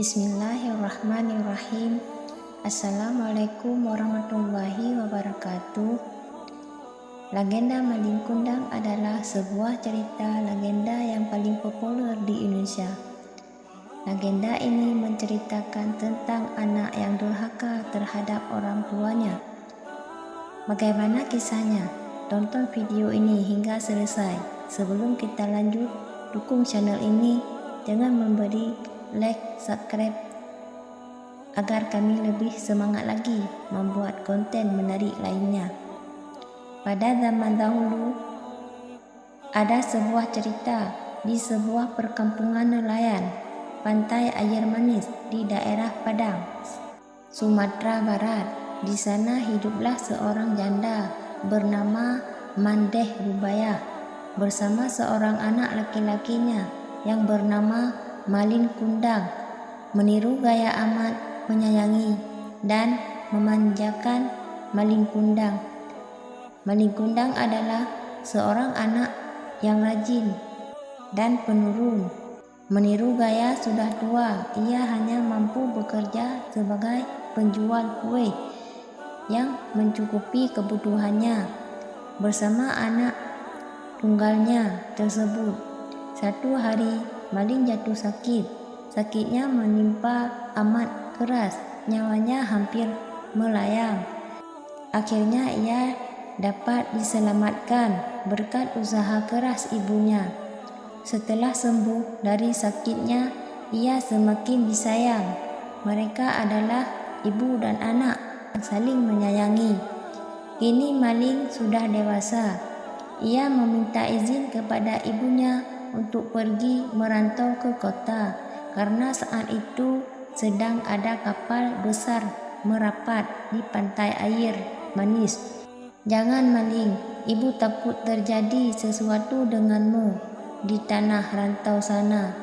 Bismillahirrahmanirrahim. Assalamualaikum warahmatullahi wabarakatuh. Legenda Maling Kundang adalah sebuah cerita legenda yang paling populer di Indonesia. Legenda ini menceritakan tentang anak yang durhaka terhadap orang tuanya. Bagaimana kisahnya? Tonton video ini hingga selesai. Sebelum kita lanjut, dukung channel ini dengan memberi like, subscribe agar kami lebih semangat lagi membuat konten menarik lainnya. Pada zaman dahulu, ada sebuah cerita di sebuah perkampungan nelayan pantai air manis di daerah Padang, Sumatera Barat. Di sana hiduplah seorang janda bernama Mandeh Rubayah bersama seorang anak laki-lakinya yang bernama Maling Kundang. Meniru gaya amat menyayangi dan memanjakan Maling Kundang. Maling Kundang adalah seorang anak yang rajin dan penurun. Meniru gaya sudah tua, ia hanya mampu bekerja sebagai penjual kue yang mencukupi kebutuhannya bersama anak tunggalnya tersebut. Satu hari Maling jatuh sakit. Sakitnya menimpa amat keras, nyawanya hampir melayang. Akhirnya ia dapat diselamatkan berkat usaha keras ibunya. Setelah sembuh dari sakitnya, ia semakin disayang. Mereka adalah ibu dan anak yang saling menyayangi. Kini Maling sudah dewasa. Ia meminta izin kepada ibunya untuk pergi merantau ke kota karena saat itu sedang ada kapal besar merapat di pantai air manis. "Jangan Maling, ibu takut terjadi sesuatu denganmu di tanah rantau sana.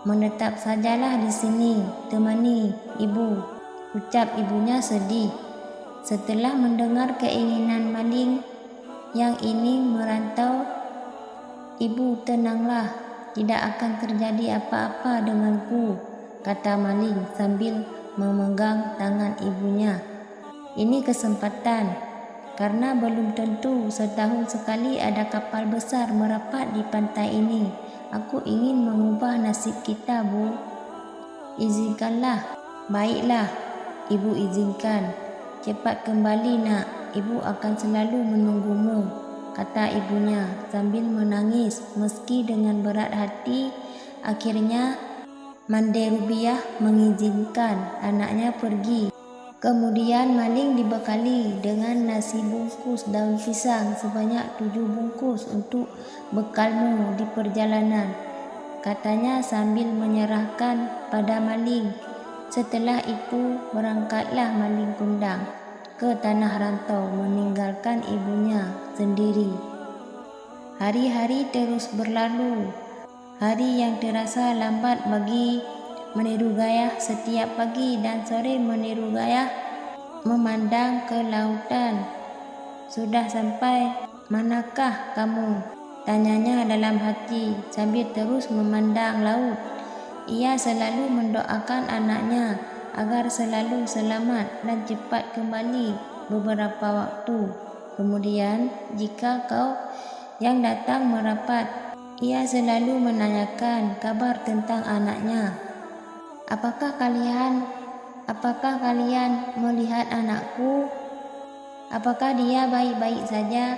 Menetap sajalah di sini, temani ibu," ucap ibunya sedih. Setelah mendengar keinginan Maling yang ingin merantau, "Ibu, tenanglah, tidak akan terjadi apa-apa denganku," kata Maling sambil memegang tangan ibunya. "Ini kesempatan, karena belum tentu setahun sekali ada kapal besar merapat di pantai ini. Aku ingin mengubah nasib kita, Bu. Izinkanlah." "Baiklah, ibu izinkan. Cepat kembali nak, ibu akan selalu menunggumu," kata ibunya sambil menangis. Meski dengan berat hati, akhirnya Mandeh Rubayah mengizinkan anaknya pergi. Kemudian Maling dibekali dengan nasi bungkus daun pisang sebanyak 7 bungkus untuk bekalmu di perjalanan, katanya sambil menyerahkan pada Maling. Setelah itu berangkatlah Maling Kundang ke tanah rantau meninggalkan ibunya sendiri. Hari-hari terus berlalu. Hari yang terasa lambat bagi Meniru Gayah. Setiap pagi dan sore Meniru Gayah memandang ke lautan. "Sudah sampai manakah kamu?" tanyanya dalam hati sambil terus memandang laut. Ia selalu mendoakan anaknya agar selalu selamat dan cepat kembali beberapa waktu kemudian. Jika kau yang datang merapat, ia selalu menanyakan kabar tentang anaknya. Apakah kalian melihat anakku? Apakah dia baik-baik saja?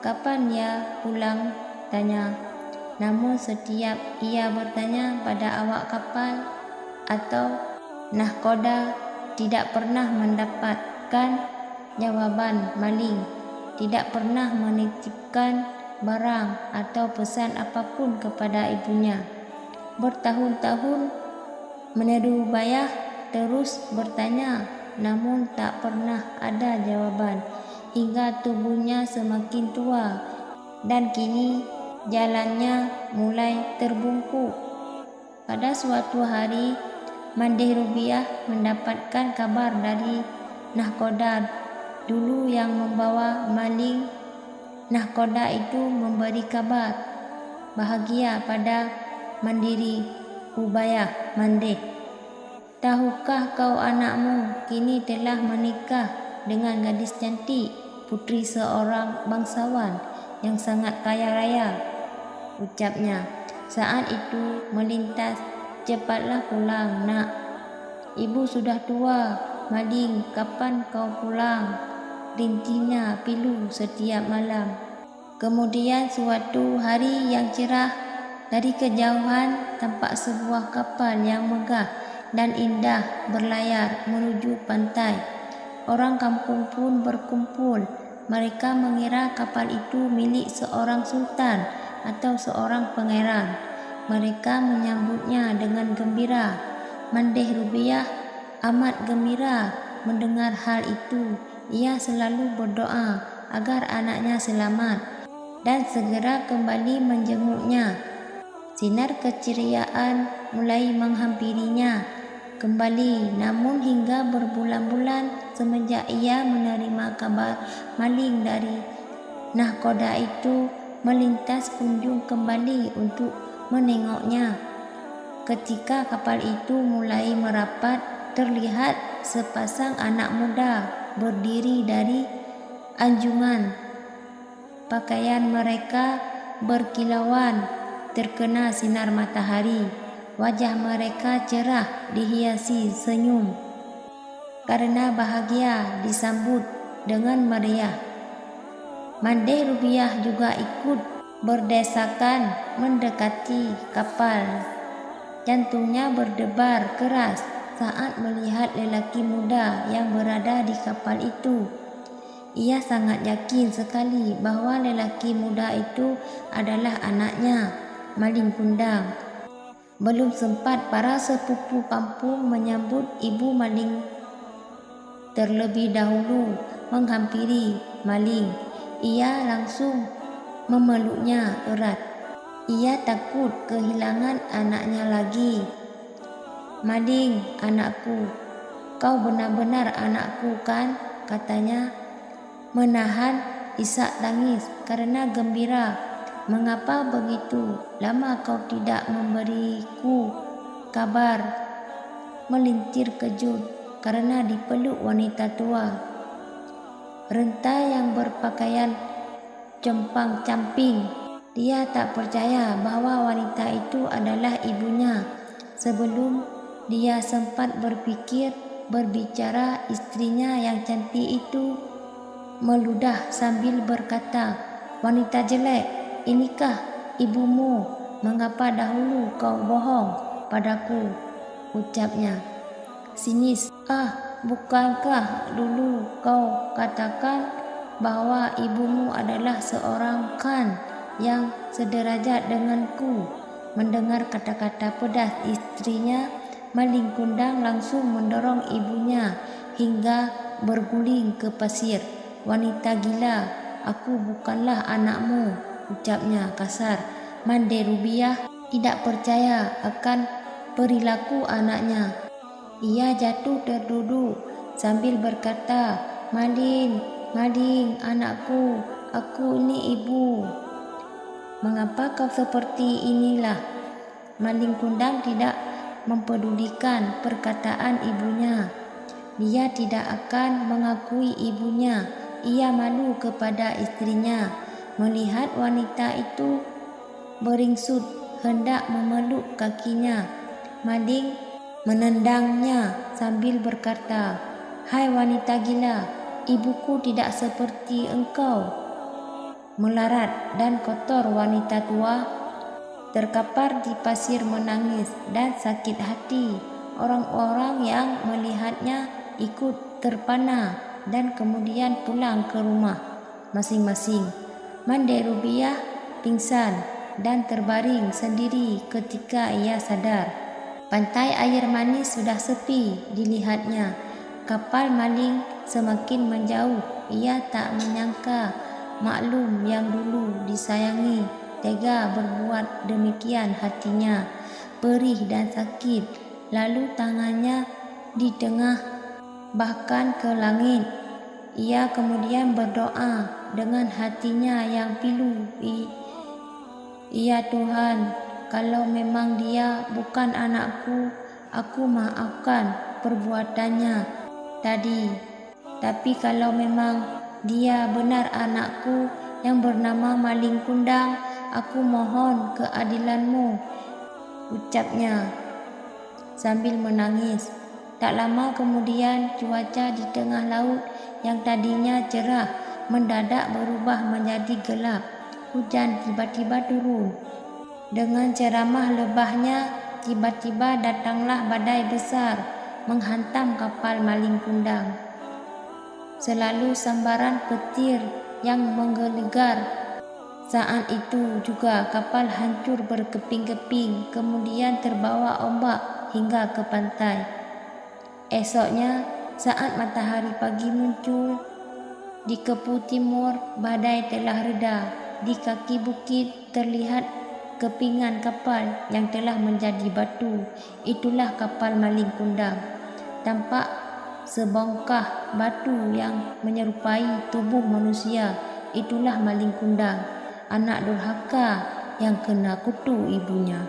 Kapan dia pulang?" tanya. Namun setiap ia bertanya pada awak kapal atau nahkoda, tidak pernah mendapatkan jawaban. Maling tidak pernah menitipkan barang atau pesan apapun kepada ibunya. Bertahun-tahun Meniru Gayah terus bertanya, namun tak pernah ada jawaban, hingga tubuhnya semakin tua dan kini jalannya mulai terbungkuk. Pada suatu hari Mandeh Rubayah mendapatkan kabar dari nahkoda dulu yang membawa Maling. Nahkoda itu memberi kabar bahagia pada Mandeh Rubayah. Mandeh Tahukah kau anakmu kini telah menikah dengan gadis cantik, putri seorang bangsawan yang sangat kaya raya? Ucapnya. Saat itu melintas, cepatlah pulang nak. Ibu sudah tua, Mading kapan kau pulang? Rintinya pilu setiap malam. Kemudian suatu hari yang cerah, dari kejauhan tampak sebuah kapal yang megah dan indah berlayar menuju pantai. Orang kampung pun berkumpul. Mereka mengira kapal itu milik seorang sultan atau seorang pangeran. Mereka menyambutnya dengan gembira. Mandeh Rubiah amat gembira mendengar hal itu. Ia selalu berdoa agar anaknya selamat dan segera kembali menjenguknya. Sinar keceriaan mulai menghampirinya kembali, namun hingga berbulan-bulan semenjak ia menerima kabar maling dari nahkoda itu, melintas kunjung kembali untuk menengoknya. Ketika kapal itu mulai merapat, terlihat sepasang anak muda berdiri dari anjungan. Pakaian mereka berkilauan terkena sinar matahari. Wajah mereka cerah dihiasi senyum karena bahagia disambut dengan meriah. Mandeh Rubiah juga ikut berdesakan mendekati kapal. Jantungnya berdebar keras saat melihat lelaki muda yang berada di kapal itu. Ia sangat yakin sekali bahwa lelaki muda itu adalah anaknya, Malin Kundang. Belum sempat para sepupu kampung menyambut ibu Maling, terlebih dahulu menghampiri Maling. Ia langsung memeluknya erat. Ia takut kehilangan anaknya lagi. Maling, anakku, kau benar-benar anakku kan? Katanya menahan isak tangis karena gembira. Mengapa begitu lama kau tidak memberiku kabar? Melintir kejut karena dipeluk wanita tua renta yang berpakaian compang-camping. Dia tak percaya bahwa wanita itu adalah ibunya. Sebelum dia sempat berbicara, istrinya yang cantik itu meludah sambil berkata, "Wanita jelek, inikah ibumu? Mengapa dahulu kau bohong padaku?" Ucapnya sinis. Bukankah dulu kau katakan bahwa ibumu adalah seorang khan yang sederajat denganku? Mendengar kata-kata pedas istrinya, Maling Kundang langsung mendorong ibunya hingga berguling ke pasir. "Wanita gila, aku bukanlah anakmu," ucapnya kasar. Mandeh Rubiah tidak percaya akan perilaku anaknya. Ia jatuh terduduk sambil berkata, Maling, anakku, aku ini ibu. Mengapa kau seperti inilah?" Maling Kundang tidak mempedulikan perkataan ibunya. Dia tidak akan mengakui ibunya. Ia malu kepada istrinya. Melihat wanita itu beringsut hendak memeluk kakinya, Maling menendangnya sambil berkata, "Hai wanita gila, ibuku tidak seperti engkau." Melarat dan kotor, wanita tua terkapar di pasir menangis dan sakit hati. Orang-orang yang melihatnya ikut terpana dan kemudian pulang ke rumah masing-masing. Mandeh Rubiah pingsan dan terbaring sendiri ketika ia sadar. Pantai air manis sudah sepi dilihatnya. Kapal Maling semakin menjauh. Ia tak menyangka maklum yang dulu disayangi tega berbuat demikian. Hatinya perih dan sakit. Lalu tangannya ditengah bahkan ke langit. Ia kemudian berdoa dengan hatinya yang pilu, "Ya Tuhan, kalau memang dia bukan anakku, aku maafkan perbuatannya tadi. Tapi kalau memang dia benar anakku yang bernama Maling Kundang, aku mohon keadilanmu, ucapnya sambil menangis. Tak lama kemudian cuaca di tengah laut yang tadinya cerah mendadak berubah menjadi gelap. Hujan tiba-tiba turun. Dengan ceramah lebahnya, tiba-tiba datanglah badai besar menghantam kapal Maling Kundang. Selalu sambaran petir yang menggelegar. Saat itu juga kapal hancur berkeping-keping, kemudian terbawa ombak hingga ke pantai. Esoknya, saat matahari pagi muncul, di Kepu Timur badai telah reda. Di kaki bukit terlihat kepingan kapal yang telah menjadi batu. Itulah kapal Maling Kundang. Tampak sebongkah batu yang menyerupai tubuh manusia. Itulah Maling Kundang, anak durhaka yang kena kutu ibunya.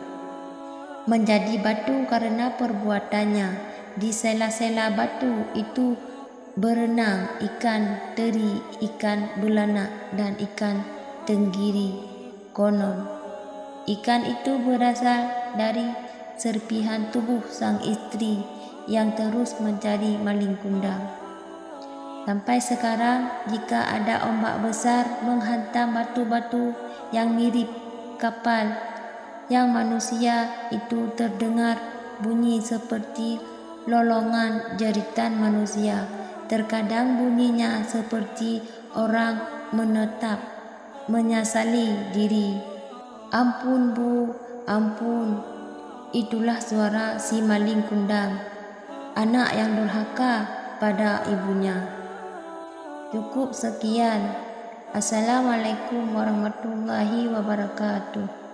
Menjadi batu karena perbuatannya. Di sela-sela batu itu berenang ikan teri, ikan belanak, dan ikan tenggiri. Konon ikan itu berasal dari serpihan tubuh sang istri yang terus mencari Maling Kundang. Sampai sekarang, jika ada ombak besar menghantam batu-batu yang mirip kapal yang manusia, itu terdengar bunyi seperti lolongan jeritan manusia. Terkadang bunyinya seperti orang menetap, menyesali diri. Ampun Bu, ampun. Itulah suara si Maling Kundang, anak yang durhaka pada ibunya. Cukup sekian. Assalamualaikum warahmatullahi wabarakatuh.